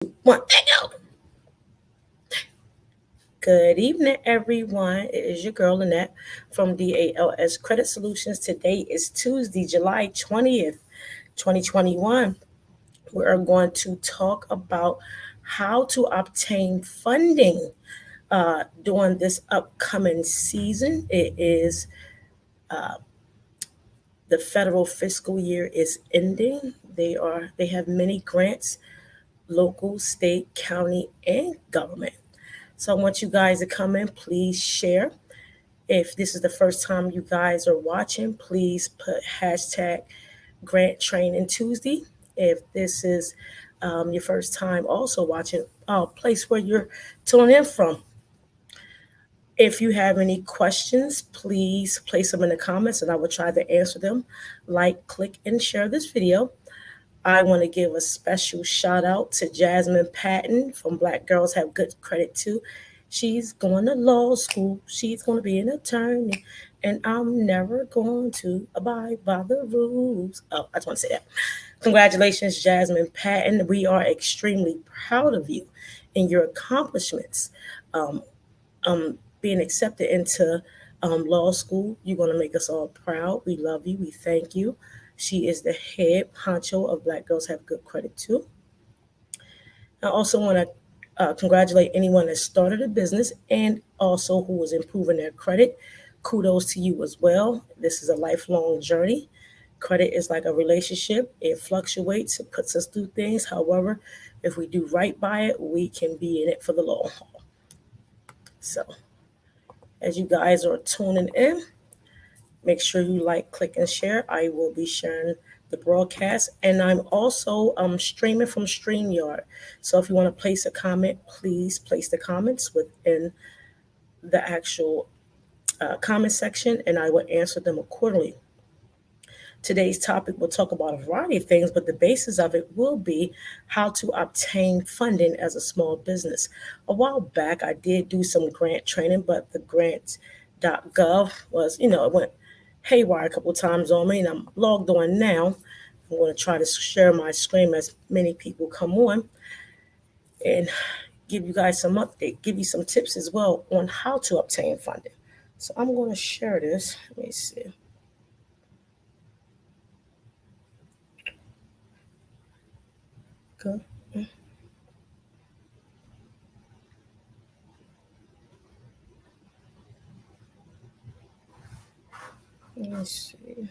One, go. Good evening, everyone. It is your girl Lynette from DALS Credit Solutions. Today is Tuesday, July 20th, 2021. We are going to talk about how to obtain funding during this upcoming season. It is the federal fiscal year is ending. They have many grants, local, state, county, and government. So I want you guys to come in. Please share. If this is the first time you guys are watching, please put hashtag Grant Training Tuesday. If this is your first time also watching, place where you're tuning in from. If you have any questions, please place them in the comments and I will try to answer them. Like, click, and share this video. I want to give a special shout out to Jasmine Patton from Black Girls Have Good Credit Too. She's going to law school. She's going to be an attorney. And I'm never going to abide by the rules. Oh, I just want to say that. Congratulations, Jasmine Patton. We are extremely proud of you and your accomplishments. Um, Being accepted into law school, you're going to make us all proud. We love you. We thank you. She is the head honcho of Black Girls Have Good Credit Too. I also want to congratulate anyone that started a business and also who is improving their credit. Kudos to you as well. This is a lifelong journey. Credit is like a relationship, it fluctuates, it puts us through things. However, if we do right by it, we can be in it for the long haul. So, as you guys are tuning in, make sure you like, click, and share. I will be sharing the broadcast, and I'm also streaming from StreamYard. So if you want to place a comment, please place the comments within the actual comment section, and I will answer them accordingly. Today's topic will talk about a variety of things, but the basis of it will be how to obtain funding as a small business. A while back, I did do some grant training, but the grants.gov was, it went haywire a couple times on me, and I'm logged on now. I'm going to try to share my screen as many people come on and give you guys some update, give you some tips as well on how to obtain funding. So I'm going to share this. Let me see. Go. Let me see.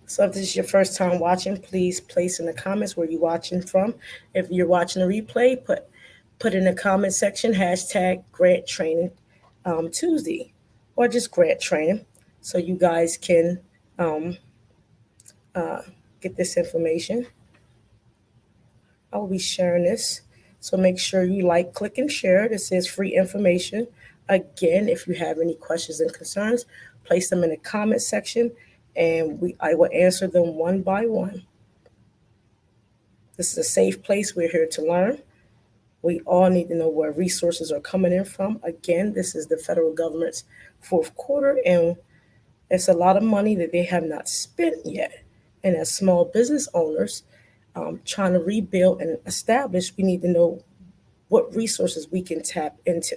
So if this is your first time watching, please place in the comments where you're watching from. If you're watching a replay, put in the comment section hashtag Grant Training Tuesday or just Grant Training so you guys can um, uh, get this information. I will be sharing this. So make sure you like, click, and share. This is free information. Again, if you have any questions and concerns, place them in the comment section and I will answer them one by one. This is a safe place. We're here to learn. We all need to know where resources are coming in from. Again, this is the federal government's fourth quarter, and it's a lot of money that they have not spent yet. And as small business owners trying to rebuild and establish, we need to know what resources we can tap into.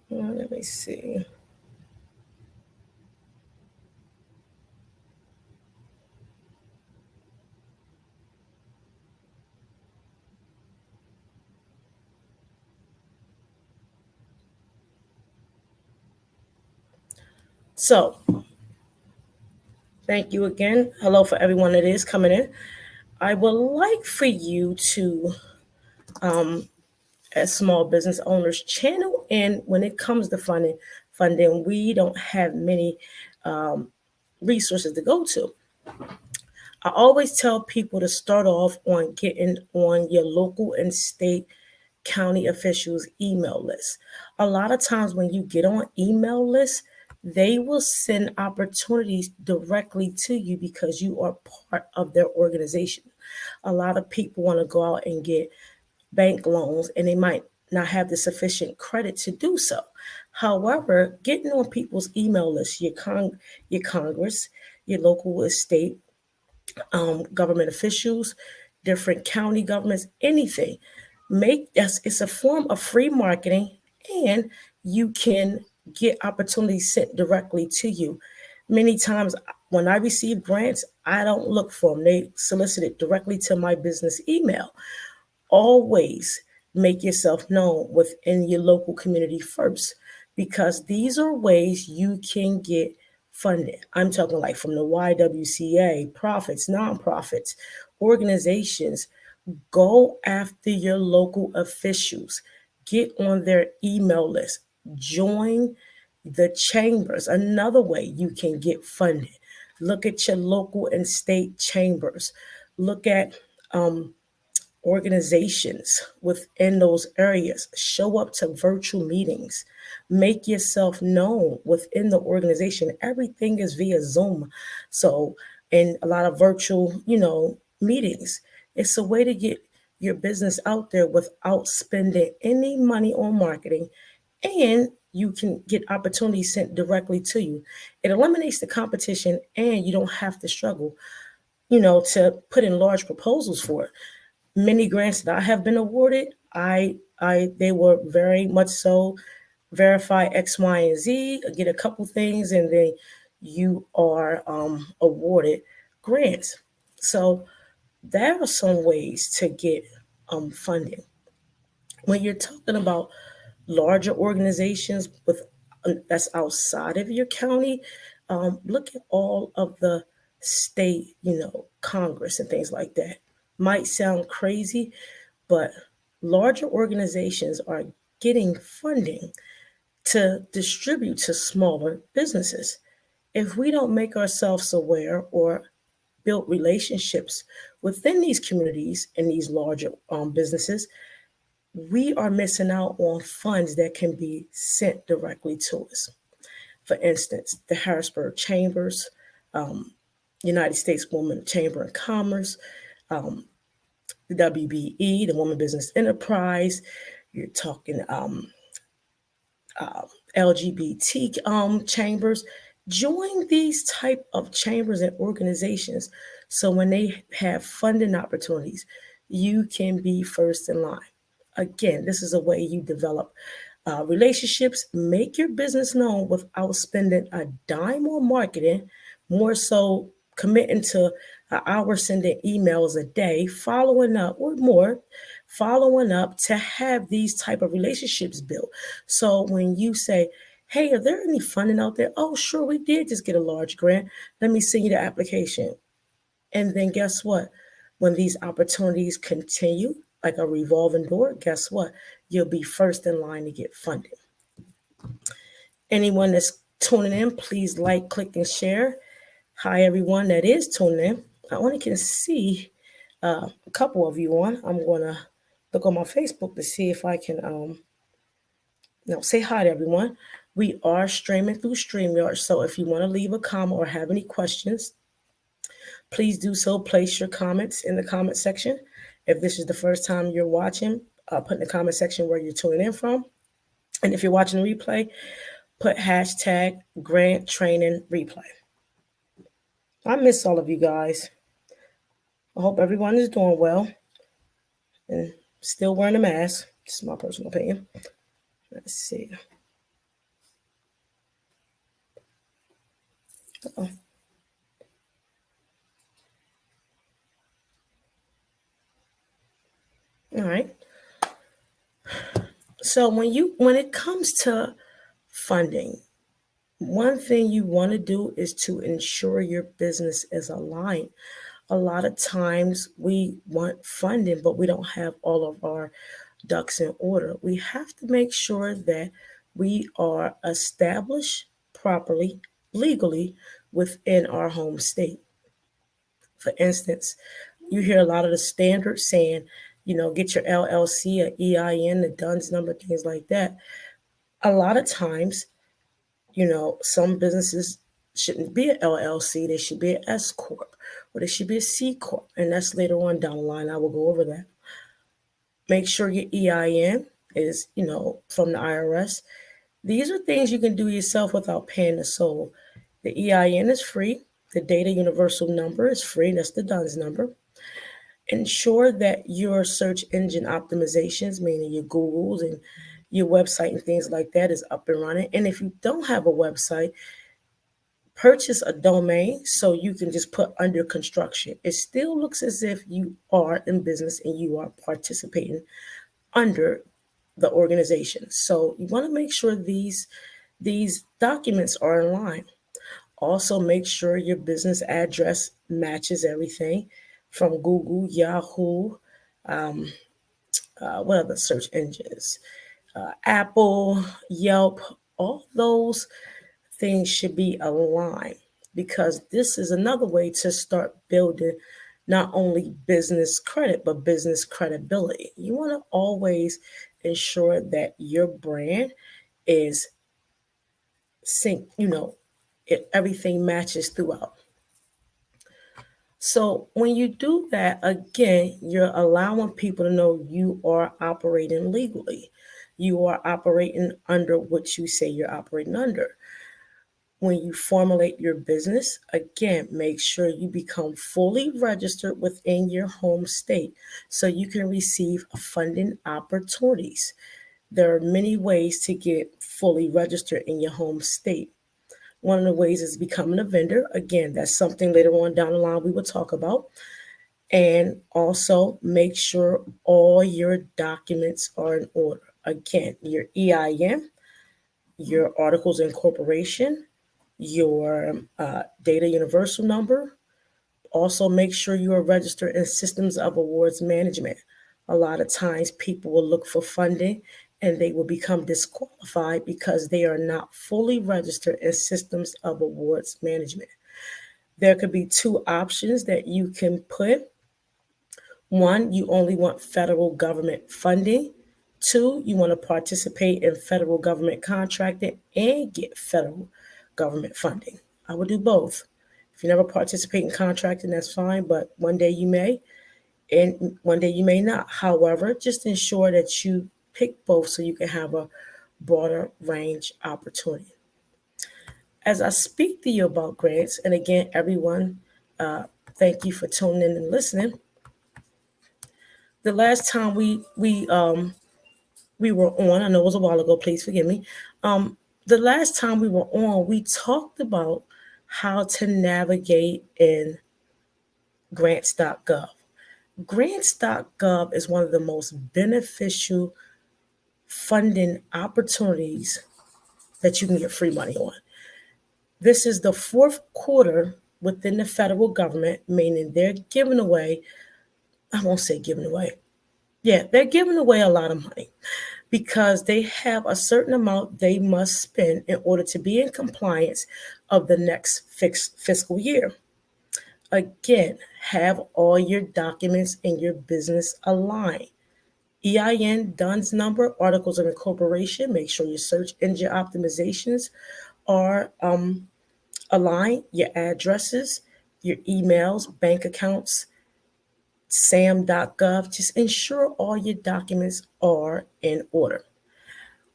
Let me see. So, thank you again. Hello for everyone that is coming in. I would like for you to, as small business owners, channel in when it comes to funding. We don't have many resources to go to. I always tell people to start off on getting on your local and state county officials' email list. A lot of times when you get on email lists, they will send opportunities directly to you because you are part of their organization. A lot of people want to go out and get bank loans and they might not have the sufficient credit to do so. However, getting on people's email lists, your Congress, your local estate, government officials, different county governments, anything. Make that's It's a form of free marketing, and you can get opportunities sent directly to you. Many times when I receive grants, I don't look for them. They solicit it directly to my business email. Always make yourself known within your local community first, because these are ways you can get funded. I'm talking like from the YWCA, profits, nonprofits, organizations. Go after your local officials, get on their email list, join the chambers. Another way you can get funded. Look at your local and state chambers. Look at organizations within those areas. Show up to virtual meetings. Make yourself known within the organization. Everything is via Zoom. So, in a lot of virtual, meetings, it's a way to get your business out there without spending any money on marketing, and you can get opportunities sent directly to you. It eliminates the competition, and you don't have to struggle, to put in large proposals for it. Many grants that I have been awarded, I they were very much so verify X, Y, and Z, get a couple things, and then you are awarded grants. So there are some ways to get funding. When you're talking about larger organizations with that's outside of your county, look at all of the state, Congress and things like that. Might sound crazy, but larger organizations are getting funding to distribute to smaller businesses. If we don't make ourselves aware or build relationships within these communities and these larger businesses, we are missing out on funds that can be sent directly to us. For instance, the Harrisburg Chambers, United States Women Chamber of Commerce, the WBE, the Women Business Enterprise. You're talking LGBT chambers. Join these type of chambers and organizations, so when they have funding opportunities, you can be first in line. Again, this is a way you develop relationships, make your business known without spending a dime on marketing, more so committing to an hour sending emails a day, following up or more, following up to have these type of relationships built. So when you say, hey, are there any funding out there? Oh, sure, we did just get a large grant. Let me send you the application. And then guess what? When these opportunities continue, like a revolving door, guess what? You'll be first in line to get funding. Anyone that's tuning in, please like, click, and share. Hi, everyone that is tuning in. I only can see a couple of you on. I'm going to look on my Facebook to see if I can say hi to everyone. We are streaming through StreamYard, so if you want to leave a comment or have any questions, please do so. Place your comments in the comment section. If this is the first time you're watching, put in the comment section where you're tuning in from. And if you're watching the replay, put hashtag grant training replay. I miss all of you guys. I hope everyone is doing well and still wearing a mask. This is my personal opinion. Let's see. Uh-oh. All right. So when it comes to funding, one thing you want to do is to ensure your business is aligned. A lot of times we want funding, but we don't have all of our ducks in order. We have to make sure that we are established properly, legally, within our home state. For instance, you hear a lot of the standards saying, get your LLC, a EIN, the DUNS number, things like that. A lot of times, some businesses shouldn't be an LLC. They should be an S Corp or they should be a C Corp. And that's later on down the line. I will go over that. Make sure your EIN is, from the IRS. These are things you can do yourself without paying the soul. The EIN is free. The data universal number is free. That's the DUNS number. Ensure that your search engine optimizations, meaning your Googles and your website and things like that, is up and running. And if you don't have a website, purchase a domain so you can just put under construction. It still looks as if you are in business and you are participating under the organization. So you want to make sure these documents are in line. Also, make sure your business address matches everything from Google, Yahoo, what other search engines? Apple, Yelp, all those things should be aligned because this is another way to start building not only business credit but business credibility. You want to always ensure that your brand is sync, everything matches throughout. So when you do that, again, you're allowing people to know you are operating legally. You are operating under what you say you're operating under. When you formulate your business, again, make sure you become fully registered within your home state so you can receive funding opportunities. There are many ways to get fully registered in your home state. One of the ways is becoming a vendor. Again, that's something later on down the line we will talk about. And also make sure all your documents are in order. Again, your EIN, your articles of incorporation, your data universal number. Also, make sure you are registered in systems of awards management. A lot of times, people will look for funding and they will become disqualified because they are not fully registered in systems of awards management. There could be two options that you can put. One, you only want federal government funding. Two, you want to participate in federal government contracting and get federal government funding. I would do both. If you never participate in contracting, that's fine, but one day you may, and one day you may not. However, just ensure that you pick both so you can have a broader range opportunity. As I speak to you about grants, and again, everyone, thank you for tuning in and listening. The last time we were on, I know it was a while ago, please forgive me. The last time we were on, we talked about how to navigate in grants.gov. Grants.gov is one of the most beneficial funding opportunities that you can get free money on. This is the fourth quarter within the federal government, meaning they're giving away, I won't say giving away. Yeah, they're giving away a lot of money because they have a certain amount they must spend in order to be in compliance of the next fiscal year. Again, have all your documents and your business aligned. EIN, DUNS number, articles of incorporation. Make sure your search engine optimizations are aligned. Your addresses, your emails, bank accounts, sam.gov. Just ensure all your documents are in order.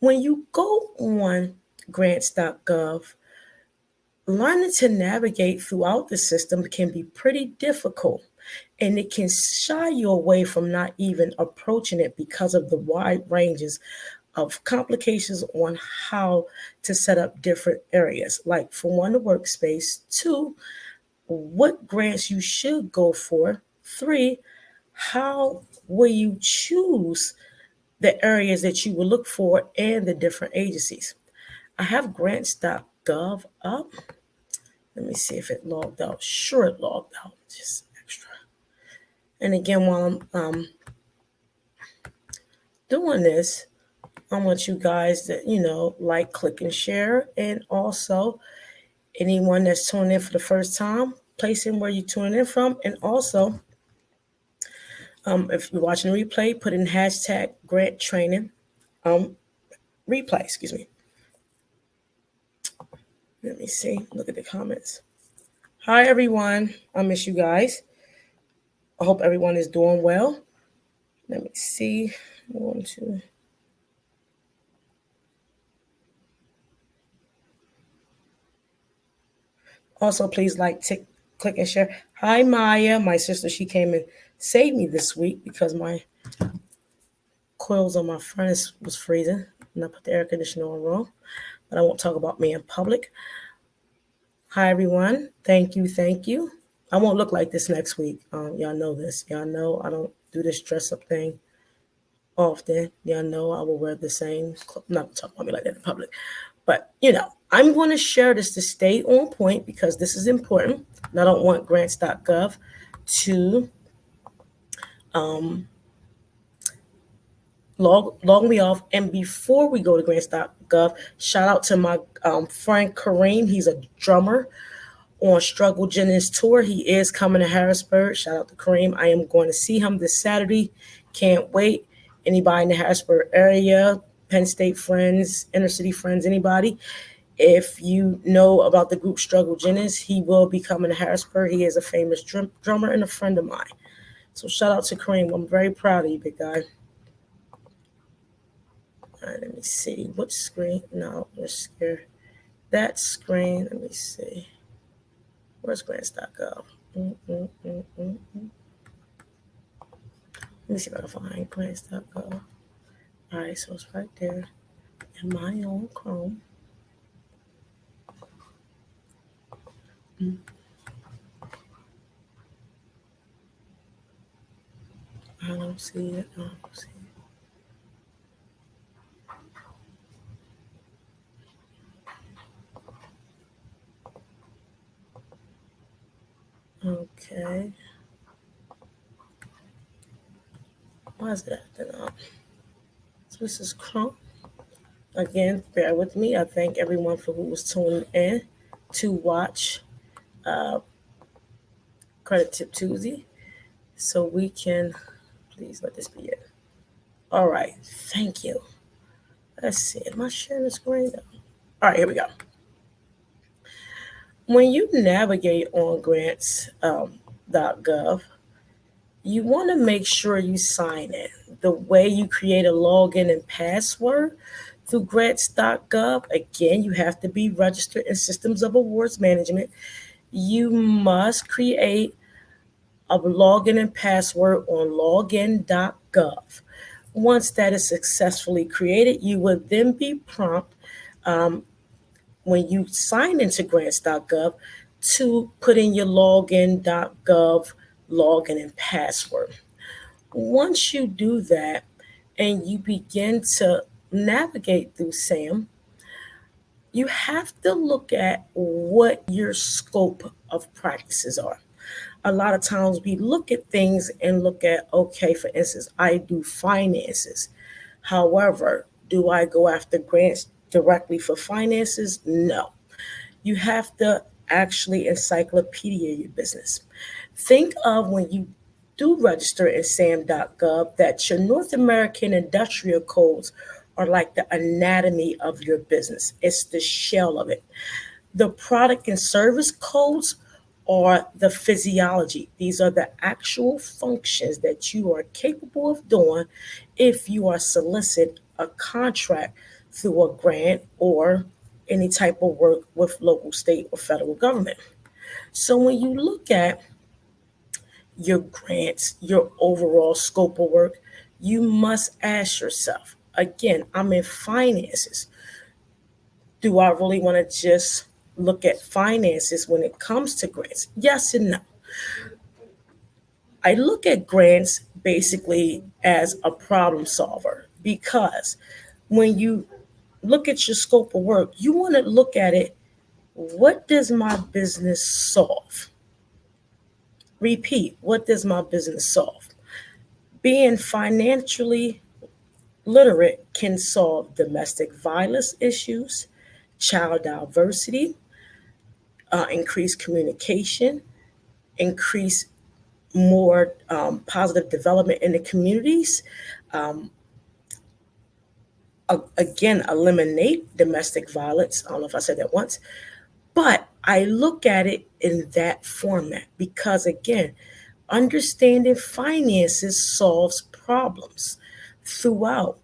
When you go on grants.gov, learning to navigate throughout the system can be pretty difficult, and it can shy you away from not even approaching it because of the wide ranges of complications on how to set up different areas. Like, for one, the workspace. Two, what grants you should go for. Three, how will you choose the areas that you will look for and the different agencies. I have grants.gov up. Let me see if it logged out. Sure, it logged out. Just extra. And again, while I'm doing this, I want you guys to, like, click, and share. And also, anyone that's tuning in for the first time, place in where you're tuning in from. And also, if you're watching the replay, put in hashtag grant training replay, excuse me. Let me see. Look at the comments. Hi, everyone. I miss you guys. I hope everyone is doing well. Let me see. I want to. Also, please like, tick, click, and share. Hi, Maya, my sister. She came and saved me this week because my coils on my furnace was freezing, and I put the air conditioner on wrong. But I won't talk about me in public. Hi, everyone. Thank you. Thank you. I won't look like this next week. Y'all know this. Y'all know I don't do this dress up thing often. Y'all know I will wear the same. I'm not going to talk about me like that in public. But, I'm going to share this to stay on point because this is important. And I don't want grants.gov to log me off. And before we go to grants.gov, shout out to my friend Kareem. He's a drummer on Struggle Jennings tour. He is coming to Harrisburg. Shout out to Kareem. I am going to see him this Saturday. Can't wait. Anybody in the Harrisburg area, Penn State friends, inner city friends, anybody. If you know about the group Struggle Jennings, he will be coming to Harrisburg. He is a famous drummer and a friend of mine. So shout out to Kareem. I'm very proud of you, big guy. All right, let me see. What screen? No, we're scared. That screen, let me see. Where's grants.gov? Let me see if I can find grants.gov. All right, so it's right there in my own Chrome. I don't see it. I don't see it. Okay. Why is it acting up? So this is Chrome. Again, bear with me. I thank everyone for who was tuning in to watch Credit Tip Tuesday. So we can, please let this be it. All right. Thank you. Let's see. Am I sharing the screen? All right, here we go. When you navigate on grants.gov, you want to make sure you sign in. The way you create a login and password through grants.gov, again, you have to be registered in Systems of Awards Management. You must create a login and password on login.gov. Once that is successfully created, you will then be prompted when you sign into grants.gov to put in your login.gov login and password. Once you do that and you begin to navigate through SAM, you have to look at what your scope of practices are. A lot of times we look at things and look at, okay, for instance, I do finances. However, do I go after grants directly for finances? No. You have to actually encyclopedia your business. Think of when you do register in SAM.gov that your North American industrial codes are like the anatomy of your business. It's the shell of it. The product and service codes are the physiology. These are the actual functions that you are capable of doing if you are solicit a contract through a grant or any type of work with local, state, or federal government. So when you look at your grants, your overall scope of work, you must ask yourself, again, I'm in finances. Do I really want to just look at finances when it comes to grants? Yes and no. I look at grants basically as a problem solver because when you look at your scope of work, you want to look at it, what does my business solve? Repeat, what does my business solve? Being financially literate can solve domestic violence issues, child diversity, increase communication, increase more positive development in the communities. Um, Again, eliminate domestic violence. I don't know if I said that once, but I look at it in that format because, again, understanding finances solves problems throughout.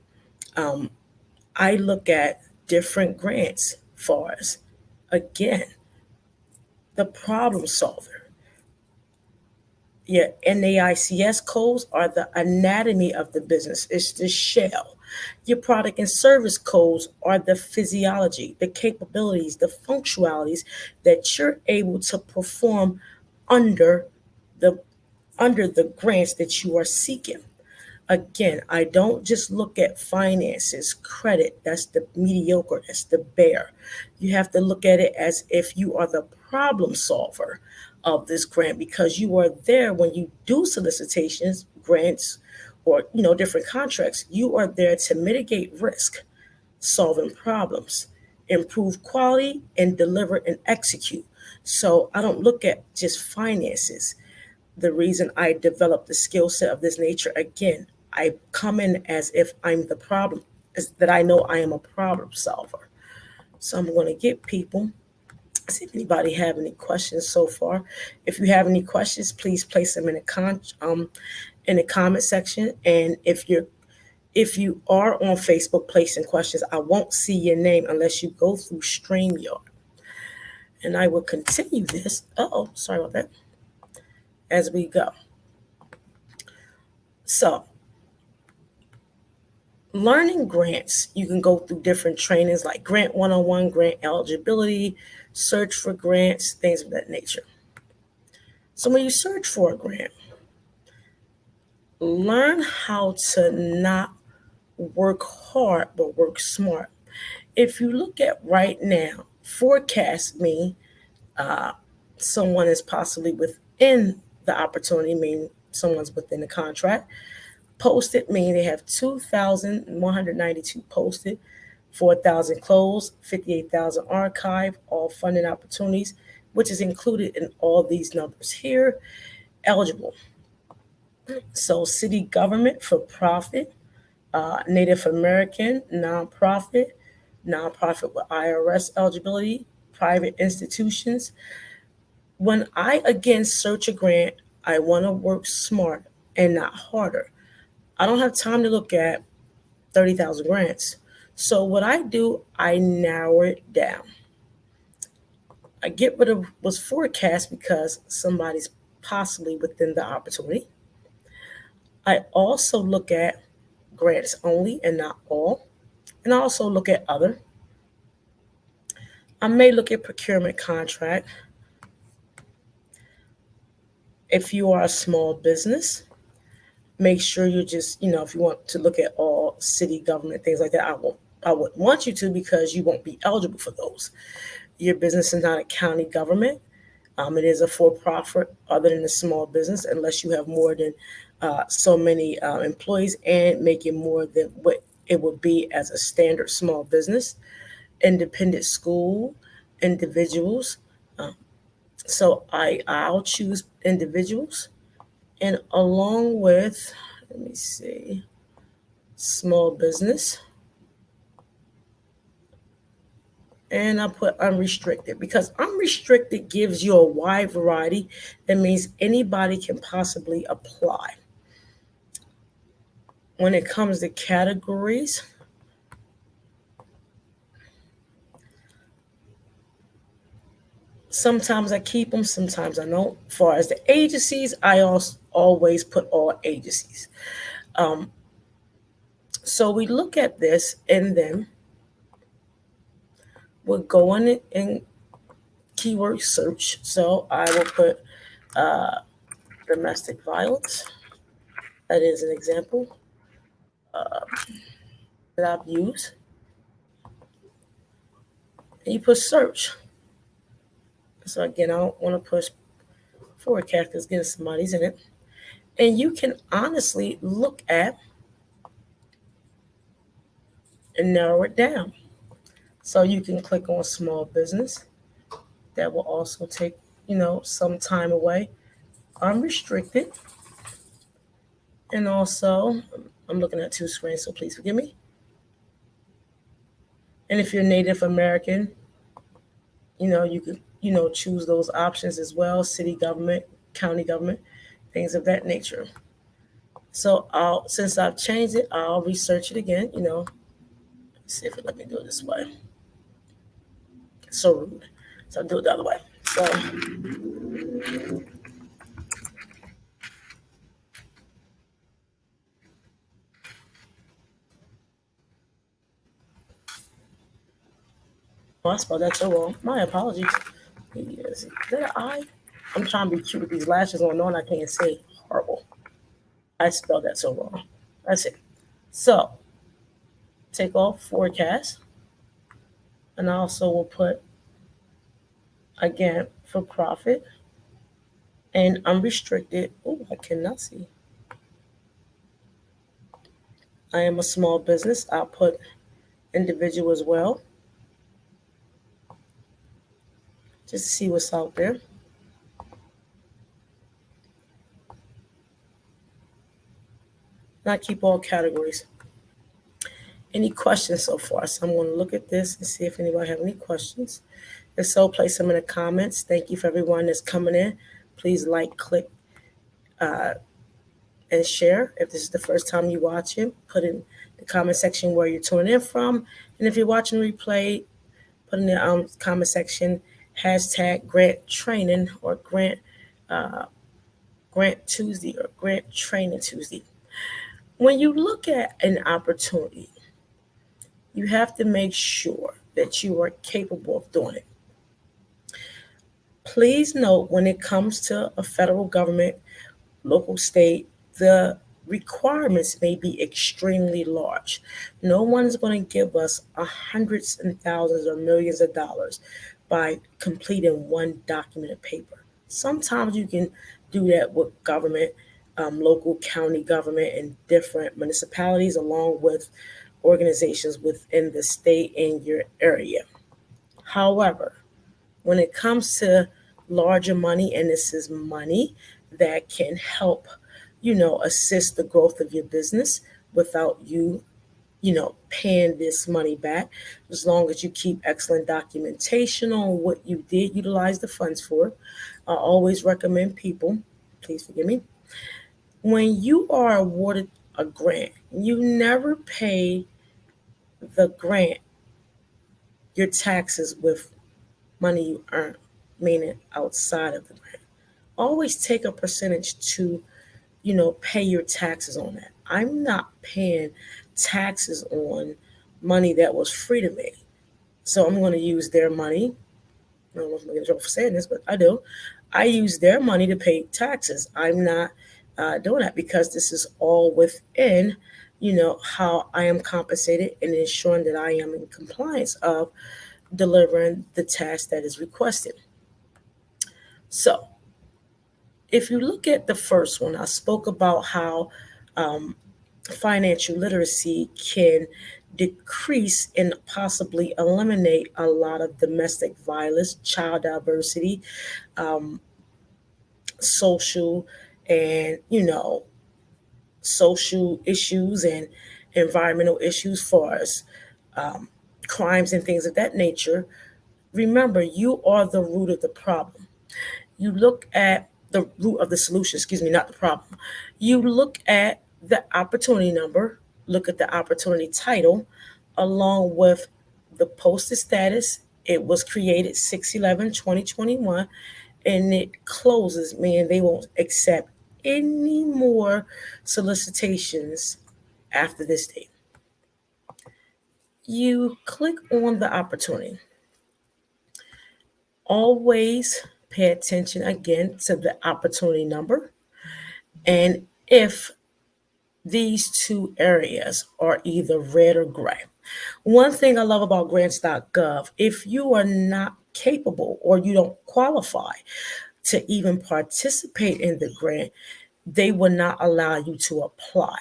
I look at different grants for us. Again, the problem solver. Your NAICS codes are the anatomy of the business, it's the shell. Your product and service codes are the physiology, the capabilities, the functionalities that you're able to perform under the under the grants that you are seeking. Again, I don't just look at finances, credit, that's the mediocre, that's the bare. You have to look at it as if you are the problem solver of this grant because you are there when you do solicitations, grants, or different contracts. You are there to mitigate risk, solving problems, improve quality, and deliver and execute. So I don't look at just finances. The reason I developed the skill set of this nature, again, I come in as if I'm the problem, is that I know I am a problem solver. So I'm going to get people, see if anybody have any questions so far. If you have any questions, please place them in the comment section. And if you are on Facebook placing questions, I won't see your name unless you go through StreamYard. And I will continue this. Sorry about that. As we go. So, learning grants, you can go through different trainings like Grant 101, grant eligibility, search for grants, things of that nature. So when you search for a grant, learn how to not work hard but work smart. If you look at right now, forecast me, someone is possibly within the opportunity, meaning someone's within the contract. Posted, meaning they have 2,192 posted, 4,000 closed, 58,000 archived, all funding opportunities, which is included in all these numbers here. Eligible. So city government, for profit, Native American, nonprofit with IRS eligibility, private institutions. When I again search a grant, I want to work smart and not harder. I don't have time to look at 30,000 grants. So what I do, I narrow it down. I get rid of what's forecast because somebody's possibly within the opportunity. I also look at grants only and not all. And I also look at other. I may look at procurement contract. If you are a small business, make sure you just, if you want to look at all city government, things like that, I wouldn't want you to because you won't be eligible for those. Your business is not a county government. It is a for-profit other than a small business unless you have more than so many employees and making more than what it would be as a standard small business. Independent school, individuals. So I'll choose individuals. And along with, let me see, small business. And I put unrestricted because unrestricted gives you a wide variety. That means anybody can possibly apply. When it comes to categories, sometimes I keep them, sometimes I don't. As far as the agencies, I also always put all agencies. So we look at this and then we'll go in and keyword search. So I will put domestic violence. That is an example that I've used. And you put search. So again, I don't want to push forecast because getting somebody's in it. And you can honestly look at and narrow it down. So you can click on small business. That will also take, some time away. Unrestricted. And also, I'm looking at two screens, so please forgive me. And if you're Native American, you can, choose those options as well. City government, county government, things of that nature. So since I've changed it, I'll research it again, see if it let me do it this way. It's so rude. So I'll do it the other way. So oh, I spelled that so wrong. My apologies. Yes. Is that an I? I'm trying to be cute with these lashes on, knowing I can't say horrible. I spelled that so wrong. That's it. So take off forecast, and I also will put again for profit and unrestricted. Oh, I cannot see. I am a small business. I'll put individual as well, just to see what's out there. And I keep all categories. Any questions so far? So I'm going to look at this and see if anybody have any questions. If so, place them in the comments. Thank you for everyone that's coming in. Please like, click, and share. If this is the first time you watch it, put in the comment section where you're tuning in from. And if you're watching replay, put in the comment section hashtag grant training or grant Tuesday or grant training Tuesday. When you look at an opportunity, you have to make sure that you are capable of doing it. Please note when it comes to a federal government, local, state, the requirements may be extremely large. No one's going to give us hundreds and thousands or millions of dollars by completing one document of paper. Sometimes you can do that with government, local, county government, and different municipalities, along with organizations within the state in your area. However, when it comes to larger money, and this is money that can help, assist the growth of your business without you, paying this money back, as long as you keep excellent documentation on what you did utilize the funds for. I always recommend people, please forgive me, when you are awarded a grant, you never pay the grant your taxes with money you earn, meaning outside of the grant. Always take a percentage to, pay your taxes on that. I'm not paying taxes on money that was free to me. So I'm going to use their money. I don't know if I'm going to get in trouble for saying this, but I do. I use their money to pay taxes. I'm not doing that because this is all within, how I am compensated and ensuring that I am in compliance of delivering the task that is requested. So if you look at the first one, I spoke about how financial literacy can decrease and possibly eliminate a lot of domestic violence, child diversity, social and, social issues and environmental issues for us, crimes and things of that nature. Remember, you are the root of the problem. You look at the root of the solution, excuse me, not the problem. You look at the opportunity number, look at the opportunity title, along with the posted status. It was created 6/11/2021, and it closes, meaning they won't accept any more solicitations after this date. You click on the opportunity. Always pay attention again to the opportunity number. And if these two areas are either red or gray. One thing I love about grants.gov, if you are not capable or you don't qualify to even participate in the grant, they will not allow you to apply.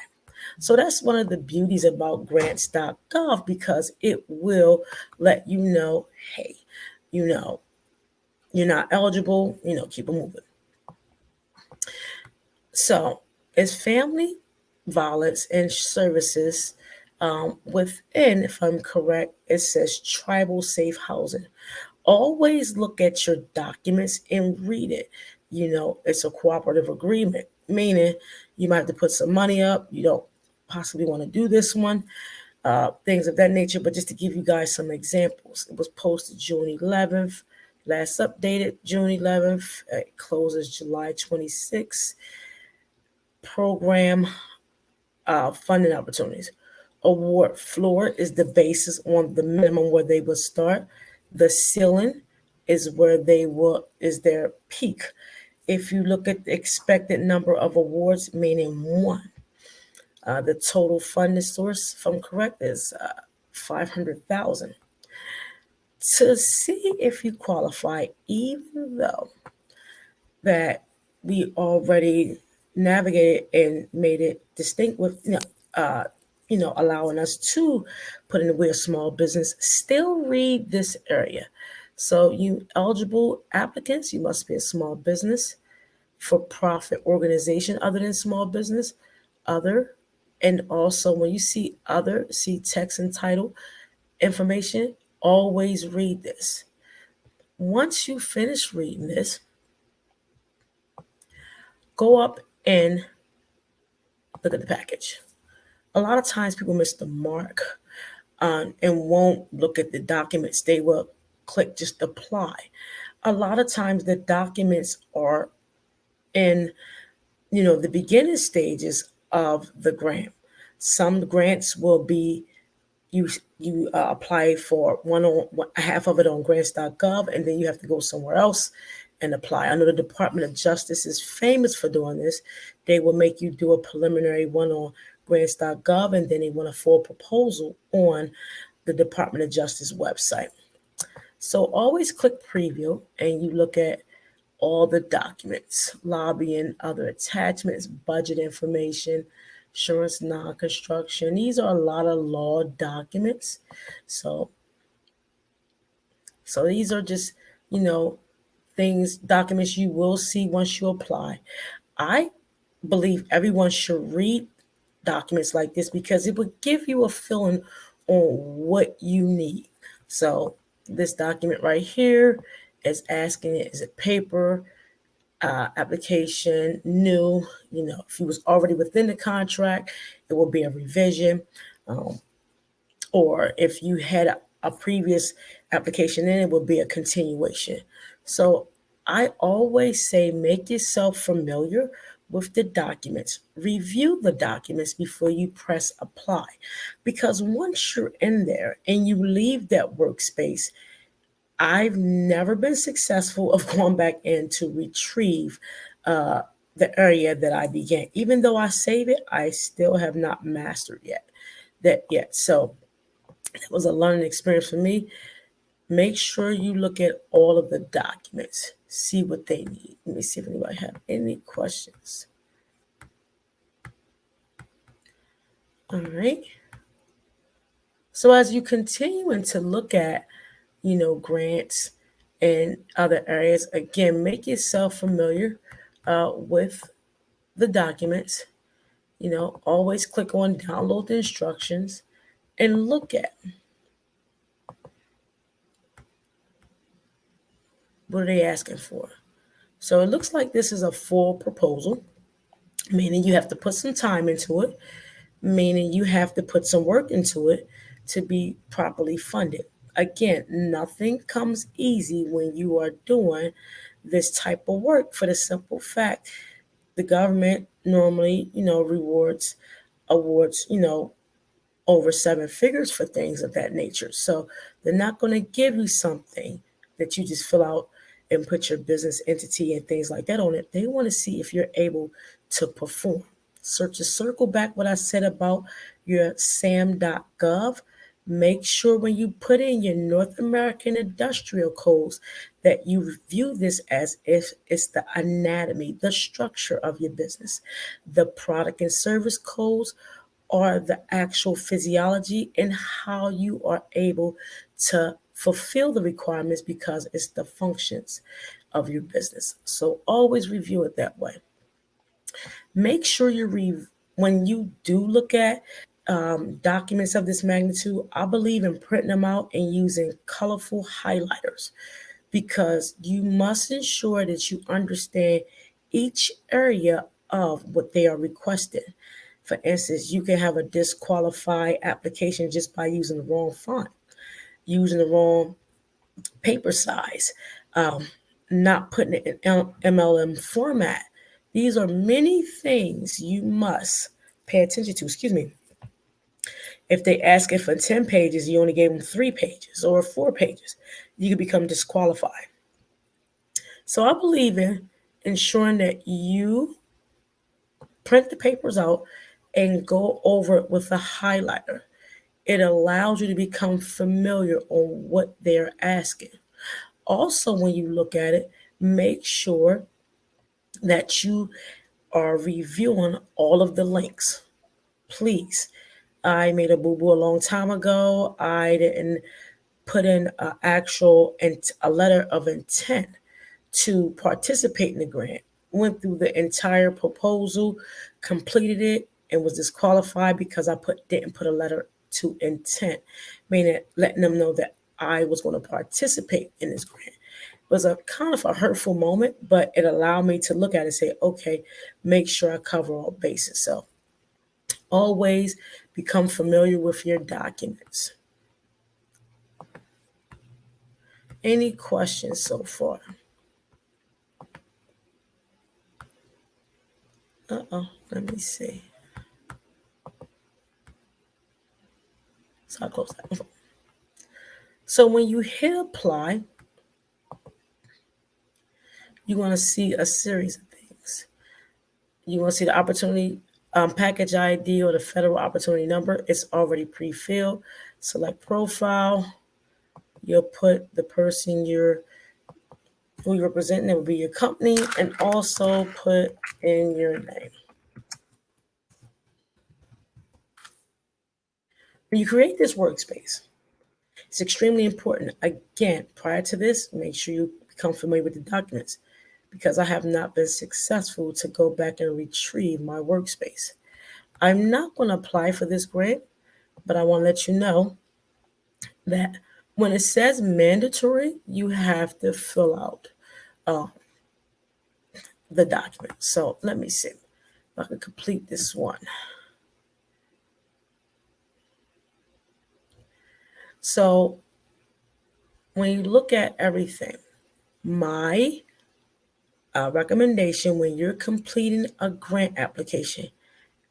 So that's one of the beauties about grants.gov because it will let you know, hey, you're not eligible, keep it moving. So it's family violence and services within, if I'm correct, it says tribal safe housing. Always look at your documents and read it. It's a cooperative agreement, meaning you might have to put some money up. You don't possibly want to do this one, things of that nature. But just to give you guys some examples, it was posted June 11th, Last updated June 11th, it closes July 26th. Program funding opportunities. Award floor is the basis on the minimum where they will start. The ceiling is where they will is their peak. If you look at the expected number of awards, meaning one, the total funding source, if I'm correct, is 500,000. To see if you qualify, even though that we already navigated and made it distinct with allowing us to put in we're a small business, still read this area. So you eligible applicants, you must be a small business, for profit organization other than small business, other, and also when you see other, see text and title information, always read this. Once you finish reading this, go up and look at the package. A lot of times people miss the mark and won't look at the documents. They will click just apply. A lot of times the documents are in, the beginning stages of the grant. Some grants will be you apply for half of it on grants.gov, and then you have to go somewhere else and apply. I know the Department of Justice is famous for doing this. They will make you do a preliminary one on grants.gov, and then they want a full proposal on the Department of Justice website. So always click preview and you look at all the documents, lobbying, other attachments, budget information, insurance non-construction. These are a lot of law documents. So these are just, documents you will see once you apply. I believe everyone should read documents like this because it would give you a feeling on what you need. So this document right here is asking, is it paper, application, new? If you was already within the contract, it will be a revision. Or if you had a previous application in, it will be a continuation. So I always say make yourself familiar with the documents. Review the documents before you press apply. Because once you're in there and you leave that workspace, I've never been successful of going back in to retrieve the area that I began. Even though I save it, I still have not mastered that yet. So it was a learning experience for me. Make sure you look at all of the documents, see what they need. Let me see if anybody have any questions. All right. So as you continue to look at, grants and other areas, again, make yourself familiar with the documents. Always click on download the instructions and look at what are they asking for. So it looks like this is a full proposal, meaning you have to put some time into it, meaning you have to put some work into it to be properly funded. Again, nothing comes easy when you are doing this type of work for the simple fact the government normally, awards, over seven figures for things of that nature. So they're not going to give you something that you just fill out and put your business entity and things like that on it. They want to see if you're able to perform. So to circle back what I said about your sam.gov, make sure when you put in your North American industrial codes that you view this as if it's the anatomy, the structure of your business. The product and service codes are the actual physiology and how you are able to fulfill the requirements because it's the functions of your business. So always review it that way. Make sure when you do look at documents of this magnitude, I believe in printing them out and using colorful highlighters because you must ensure that you understand each area of what they are requesting. For instance, you can have a disqualified application just by using the wrong font, using the wrong paper size, um, not putting it in MLM format. These are many things you must pay attention to. Excuse me. If they ask it for 10 pages, you only gave them 3 pages or 4 pages, you could become disqualified. So I believe in ensuring that you print the papers out and go over it with a highlighter. It allows you to become familiar on what they're asking. Also, when you look at it, make sure that you are reviewing all of the links. Please. I made a boo boo a long time ago. I didn't put in an actual a letter of intent to participate in the grant. Went through the entire proposal, completed it, and was disqualified because I didn't put a letter to intent, meaning letting them know that I was going to participate in this grant. It was a kind of a hurtful moment, but it allowed me to look at it and say, okay, make sure I cover all bases. So always become familiar with your documents. Any questions so far? Let me see. So I'll close that. So when you hit apply, you're going to see a series of things. You want to see the opportunity package ID or the federal opportunity number. It's already pre-filled. Select profile. You'll put the person who you're representing. It will be your company, and also put in your name. When you create this workspace, it's extremely important. Again, prior to this, make sure you become familiar with the documents, because I have not been successful to go back and retrieve my workspace. I'm not going to apply for this grant, but I want to let you know that when it says mandatory, you have to fill out the document. So let me see if I can complete this one. So when you look at everything, my recommendation when you're completing a grant application,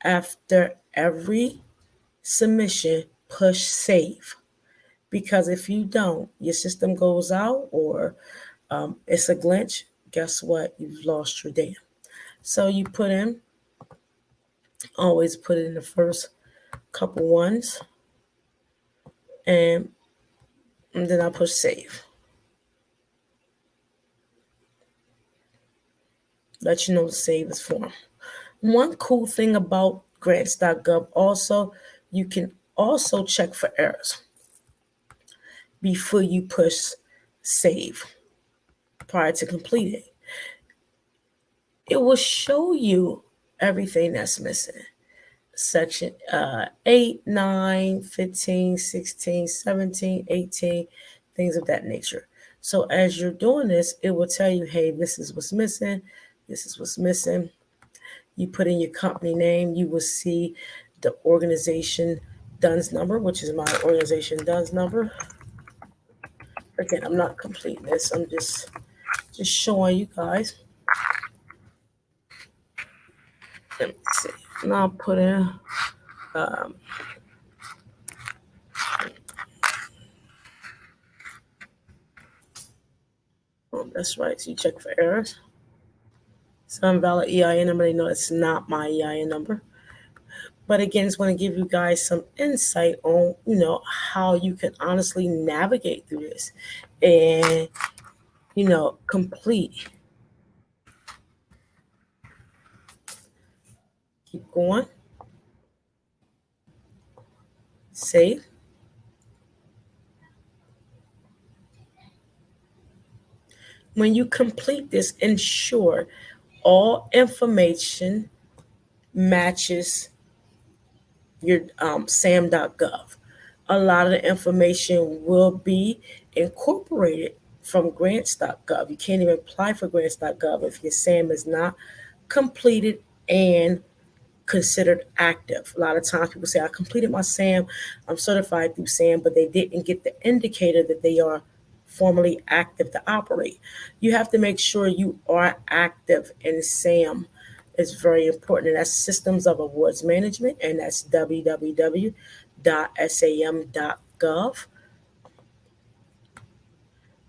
after every submission, push save. Because if you don't, your system goes out or it's a glitch, guess what? You've lost your data. So you always put it in the first couple ones, and then I push save. Let you know the save is formed. One cool thing about grants.gov also, you can also check for errors before you push save prior to completing. It will show you everything that's missing. Section 8, 9, 15, 16, 17, 18, things of that nature. So as you're doing this, it will tell you, hey, this is what's missing. This is what's missing. You put in your company name, you will see the organization DUNS number, which is my organization DUNS number. Again, I'm not completing this. I'm just showing you guys. Let me see. Now I'll put in oh, that's right. So you check for errors. Some invalid EIN number. They know it's not my EIN number. But again, it's going to give you guys some insight on, how you can honestly navigate through this and, complete. Keep going. Save. When you complete this, ensure all information matches your SAM.gov. A lot of the information will be incorporated from grants.gov. You can't even apply for grants.gov if your SAM is not completed and considered active. A lot of times people say, I completed my SAM, I'm certified through SAM, but they didn't get the indicator that they are formally active to operate. You have to make sure you are active in SAM. It's very important. And that's Systems of Awards Management, and that's www.sam.gov.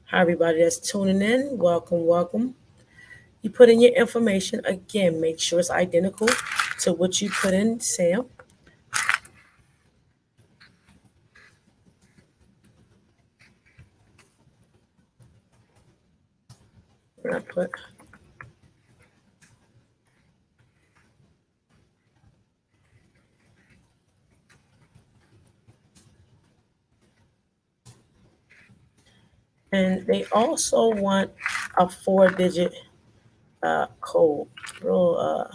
Hi, everybody that's tuning in. Welcome, welcome. You put in your information. Again, make sure it's identical to what you put in SAM. And I put and they also want a 4-digit code. Real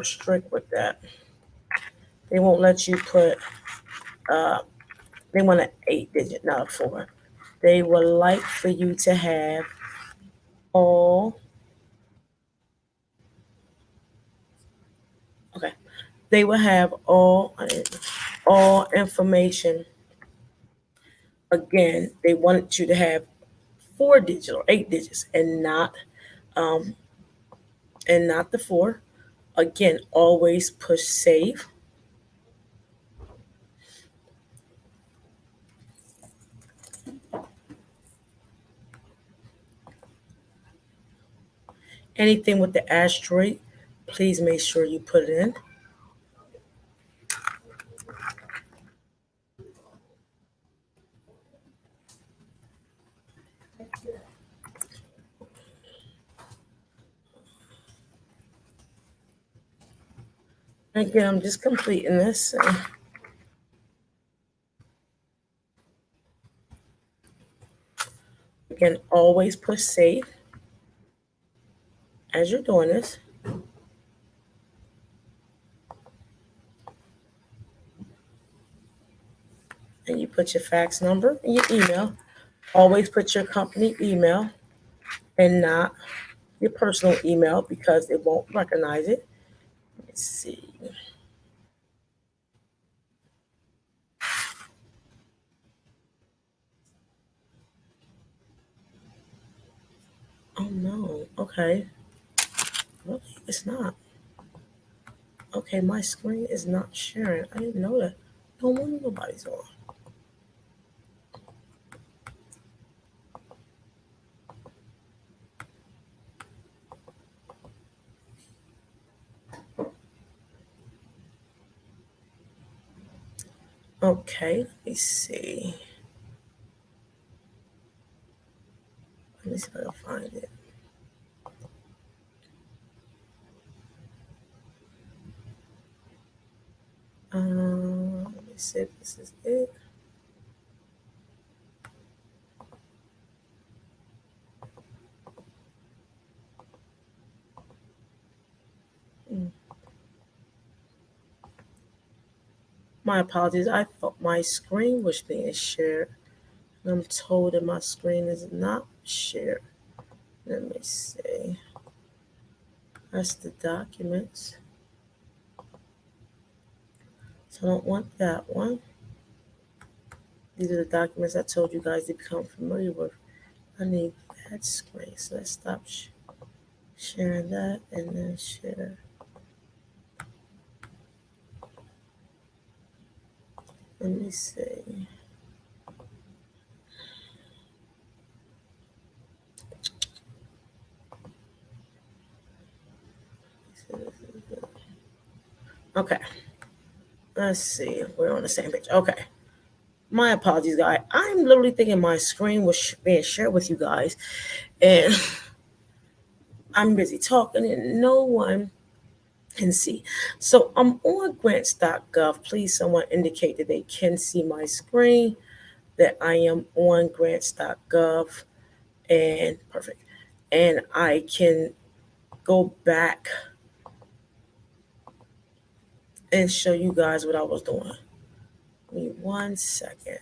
strict with that. They won't let you put. Uh, they want an 8-digit, not a 4. They would like for you to have all. Okay. They will have all information. Again, they wanted you to have 4 digits or 8 digits, um, and not the 4. Again, always push save. Anything with the asteroid, please make sure you put it in. Again, I'm just completing this. Again, always push save as you're doing this. And you put your fax number and your email. Always put your company email and not your personal email because it won't recognize it. Let's see. Oh no. Okay. Really? It's not. Okay, my screen is not sharing. I didn't know that. No wonder nobody's on. Okay, let me see. Let me see if I can find it. Let me see if this is it. Hmm. My apologies. I thought my screen was being shared. I'm told that my screen is not shared. Let me see. That's the documents. So I don't want that one. These are the documents I told you guys to become familiar with. I need that screen. So let's stop sharing that and then share. Let me see. Okay. Let's see. We're on the same page. Okay. My apologies, guys. I'm literally thinking my screen was being shared with you guys, and I'm busy talking, and no one can see. So I'm on grants.gov. Please, someone indicate that they can see my screen, that I am on grants.gov, and perfect. And I can go back and show you guys what I was doing. Give me 1 second.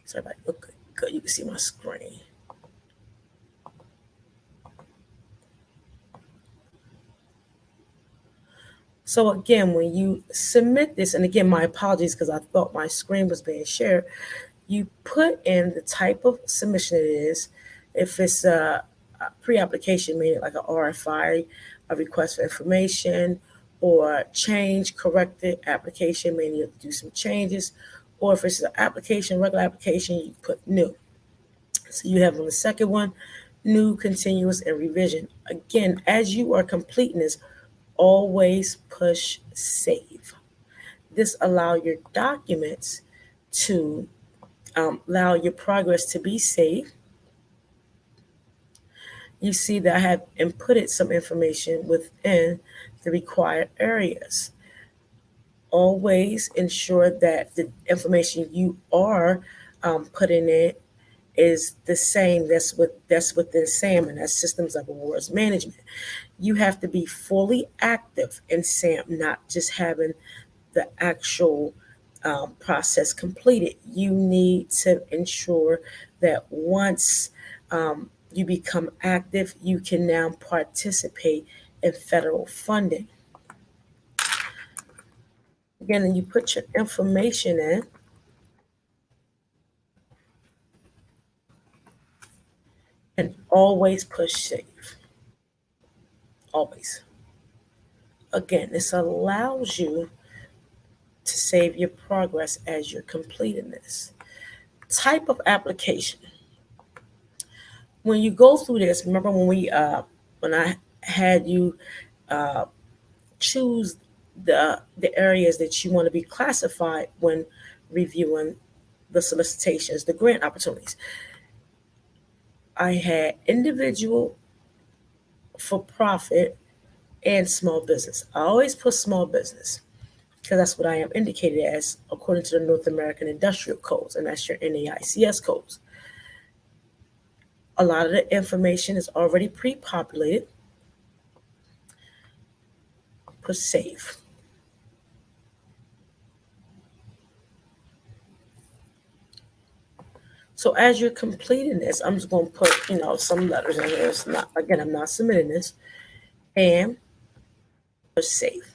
Sorry about that. Okay, good. You can see my screen. So again, when you submit this, and again, my apologies because I thought my screen was being shared. You put in the type of submission it is. If it's a pre-application, meaning like a RFI, a request for information, or change corrected application, meaning you have to do some changes, or if it's an application, regular application, you put new. So you have on the second one, new, continuous, and revision. Again, as you are completing this, always push save. This allow your documents to allow your progress to be saved. You see that I have inputted some information within the required areas. Always ensure that the information you are putting in is the same that's within SAM, and that's Systems of Awards Management. You have to be fully active in SAM, not just having the actual process completed. You need to ensure that once you become active, you can now participate in federal funding. Again, and you put your information in, and always push save. Always. Again, this allows you to save your progress as you're completing this. Type of application. When you go through this, remember when I had you choose the areas that you want to be classified when reviewing the solicitations, the grant opportunities. I had individual, for profit, and small business. I always put small business because that's what I am indicated as according to the North American Industrial Codes, and that's your NAICS codes. A lot of the information is already pre-populated. Put save. So as you're completing this, I'm just going to put, some letters in here. It's not, again, I'm not submitting this. And push save.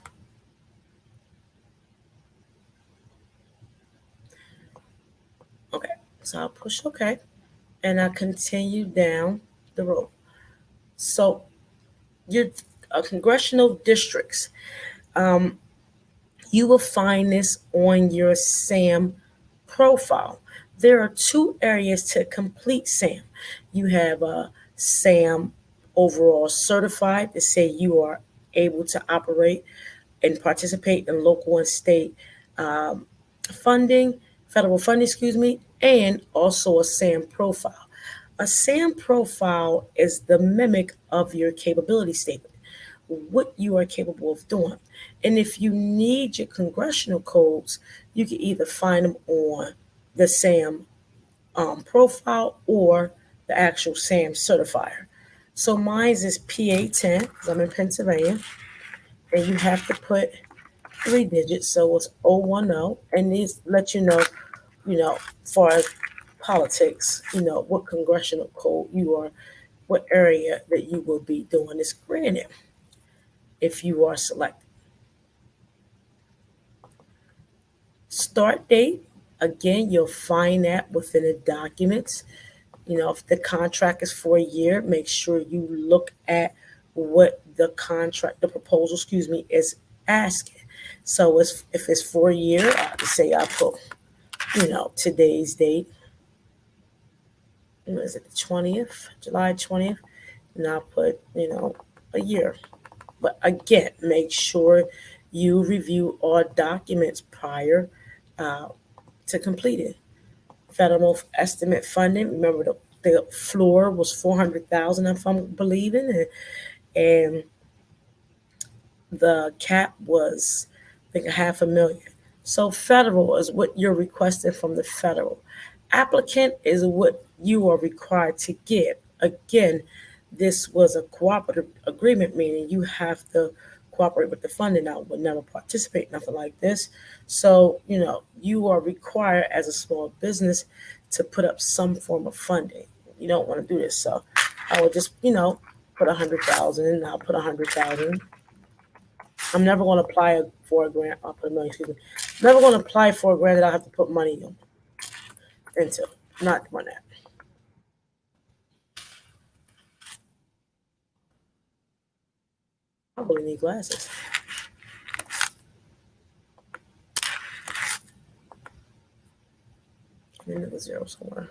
Okay, so I'll push OK. And I continue down the road. So your congressional districts, you will find this on your SAM profile. There are two areas to complete SAM. You have a SAM overall certified to say you are able to operate and participate in local and state funding, federal funding, and also a SAM profile. A SAM profile is the mimic of your capability statement, what you are capable of doing. And if you need your congressional codes, you can either find them on the SAM profile or the actual SAM certifier. So mine is PA10 because I'm in Pennsylvania, and you have to put 3 digits, so it's 010, and these let you know, as far as politics, what congressional code you are, what area that you will be doing this grant in if you are selected. Start date, again, you'll find that within the documents. If the contract is for a year, make sure you look at what the proposal, is asking. So if it's for a year, say I put, today's date. Is it the 20th, July 20th? And I'll put, a year. But again, make sure you review all documents prior to complete it. Federal estimate funding. Remember, the floor was 400,000, if I'm believing, and the cap was, I think, $500,000. So federal is what you're requesting from the federal. Applicant is what you are required to give. Again, this was a cooperative agreement, meaning you have to cooperate with the funding. I would never participate in nothing like this. So, you are required as a small business to put up some form of funding. You don't want to do this. So I would just, put 100,000 and I'll put 100,000. I'm never going to apply for a grant. I'll put $1 million, Never going to apply for a grant that I have to put money in. into. Not run that. I really need glasses. And then it was zero somewhere.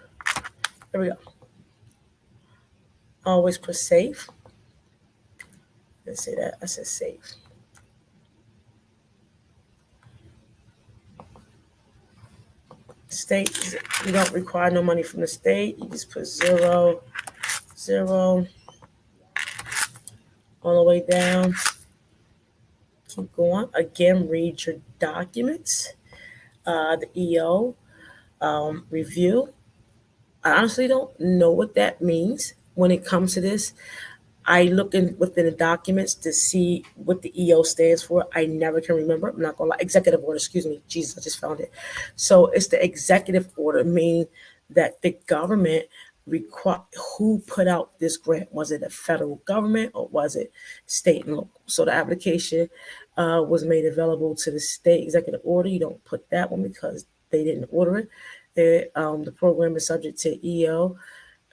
There we go. Always put safe. Let's say that. I said safe. State, you don't require no money from the state. You just put 0, 0, all the way down. Keep going. Again, read your documents. The EO review. I honestly don't know what that means when it comes to this. I look in within the documents to see what the EO stands for. I never can remember. I'm not gonna lie. Executive order, excuse me. Jesus, I just found it. So it's the executive order, meaning that the government require who put out this grant. Was it the federal government or was it state and local? So the application was made available to the state executive order. You don't put that one because they didn't order it. The program is subject to EO,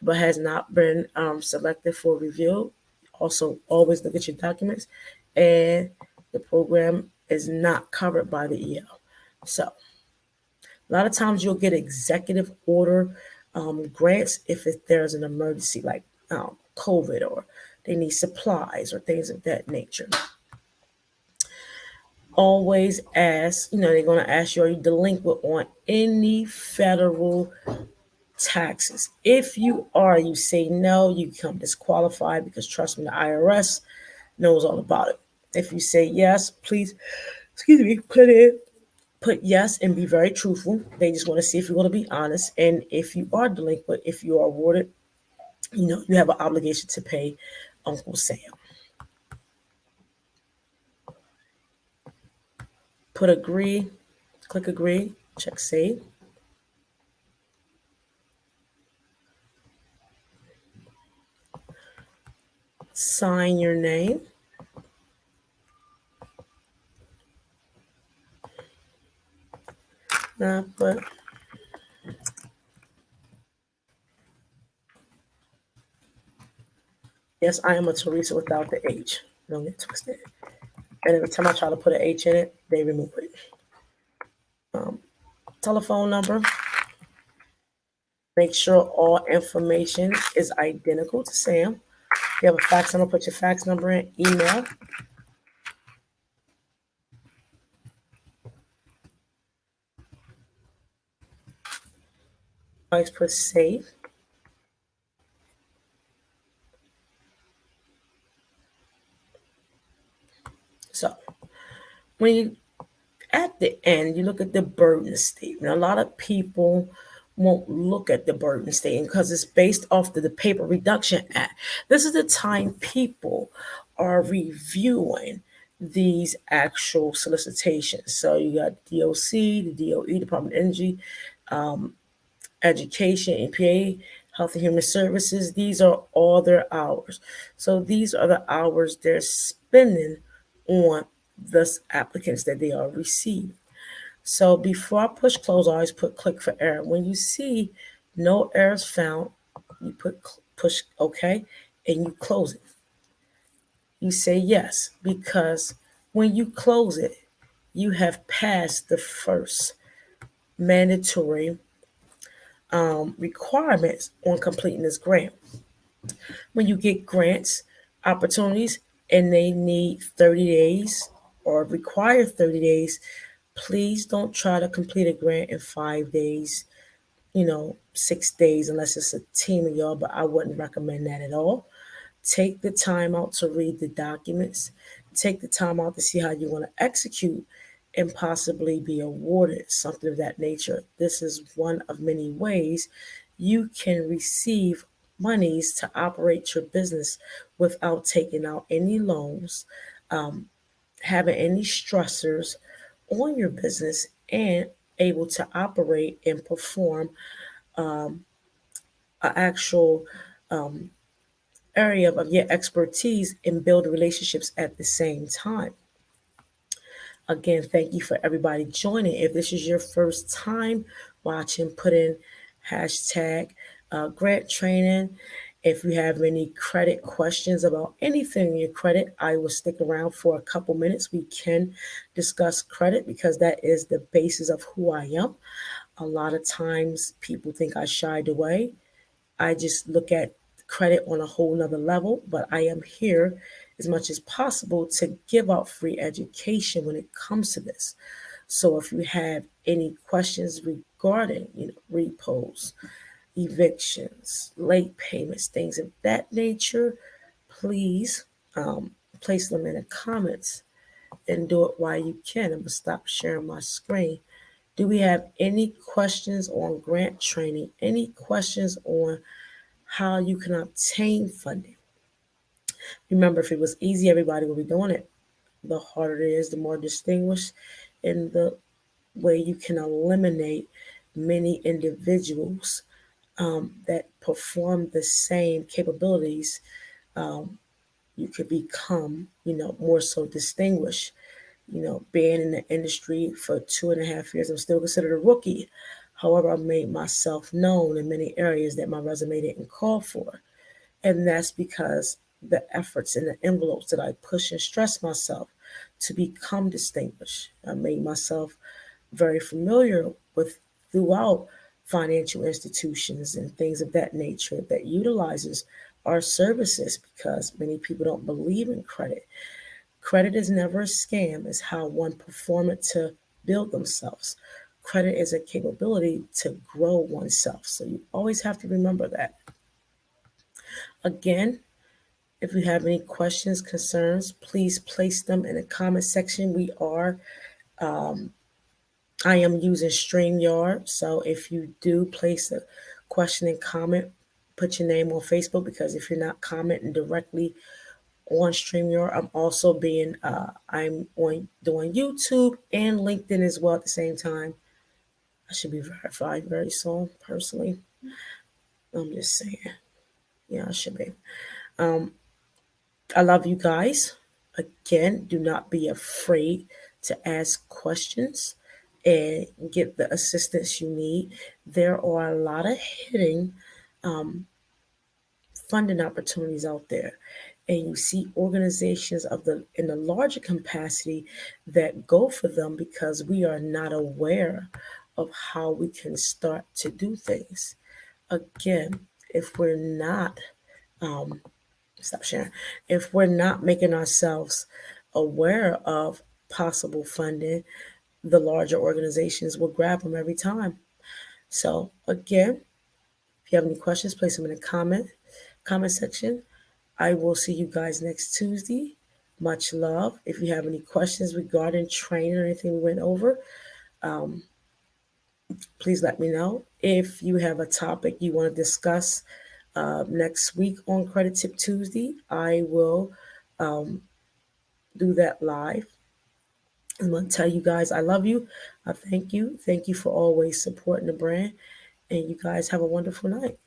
but has not been selected for review. Also, always look at your documents, and the program is not covered by the EO. So, a lot of times you'll get executive order grants if there's an emergency like COVID or they need supplies or things of that nature. Always ask, they're going to ask you, are you delinquent on any federal taxes? If you are, you say no, you become disqualified because trust me, the IRS knows all about it. If you say yes, please, excuse me, put yes and be very truthful. They just want to see if you're going to be honest. And if you are delinquent, if you are awarded, you have an obligation to pay Uncle Sam. Put agree, click agree, check save. Sign your name. But yes, I am a Teresa without the H. Don't get twisted. And every time I try to put an H in it, they remove it. Telephone number. Make sure all information is identical to Sam. If you have a fax number, put your fax number in. Email. Always put save. So when you at the end, you look at the burden statement. A lot of people won't look at the burden statement because it's based off the Paper Reduction Act. This is the time people are reviewing these actual solicitations. So you got DOC, the DOE, Department of Energy, Education, EPA, Health and Human Services. These are all their hours. So these are the hours they're spending on the applicants that they are receiving. So before I push close, I always put click for error. When you see no errors found, you put push OK and you close it. You say yes because when you close it, you have passed the first mandatory requirements on completing this grant. When you get grants, opportunities, and they need 30 days or require 30 days, please don't try to complete a grant in 5 days, 6 days, unless it's a team of y'all, but I wouldn't recommend that at all. Take the time out to read the documents. Take the time out to see how you want to execute and possibly be awarded something of that nature. This is one of many ways you can receive monies to operate your business without taking out any loans, having any stressors on your business, and able to operate and perform an actual area of your expertise and build relationships at the same time. Again, thank you for everybody joining. If this is your first time watching, put in hashtag grant training. If you have any credit questions about anything in your credit, I will stick around for a couple minutes. We can discuss credit because that is the basis of who I am. A lot of times people think I shied away. I just look at credit on a whole nother level, but I am here as much as possible to give out free education when it comes to this. So if you have any questions regarding, repos, evictions, late payments, things of that nature, please place them in the comments and do it while you can. I'm gonna stop sharing my screen. Do we have any questions on grant training? Any questions on how you can obtain funding? Remember, if it was easy, everybody would be doing it. The harder it is, the more distinguished, and the way you can eliminate many individuals that perform the same capabilities, you could become, more so distinguished. Being in the industry for 2.5 years, I'm still considered a rookie. However, I made myself known in many areas that my resume didn't call for. And that's because the efforts and the envelopes that I push and stress myself to become distinguished. I made myself very familiar with throughout financial institutions and things of that nature that utilizes our services because many people don't believe in credit. Credit is never a scam, it's how one perform it to build themselves. Credit is a capability to grow oneself. So you always have to remember that. Again, if you have any questions, concerns, please place them in the comment section. I am using StreamYard. So if you do place a question and comment, put your name on Facebook because if you're not commenting directly on StreamYard, I'm on doing YouTube and LinkedIn as well at the same time. I should be verified very soon, personally. I'm just saying. Yeah, I should be. I love you guys. Again, do not be afraid to ask questions and get the assistance you need. There are a lot of hidden funding opportunities out there. And you see organizations in the larger capacity that go for them because we are not aware of how we can start to do things. Again, if we're not stop sharing. If we're not making ourselves aware of possible funding, the larger organizations will grab them every time. So again, if you have any questions, place them in the comment section. I will see you guys next Tuesday. Much love. If you have any questions regarding training or anything we went over, please let me know. If you have a topic you want to discuss next week on Credit Tip Tuesday, I will do that live. I'm going to tell you guys I love you. I thank you. Thank you for always supporting the brand. And you guys have a wonderful night.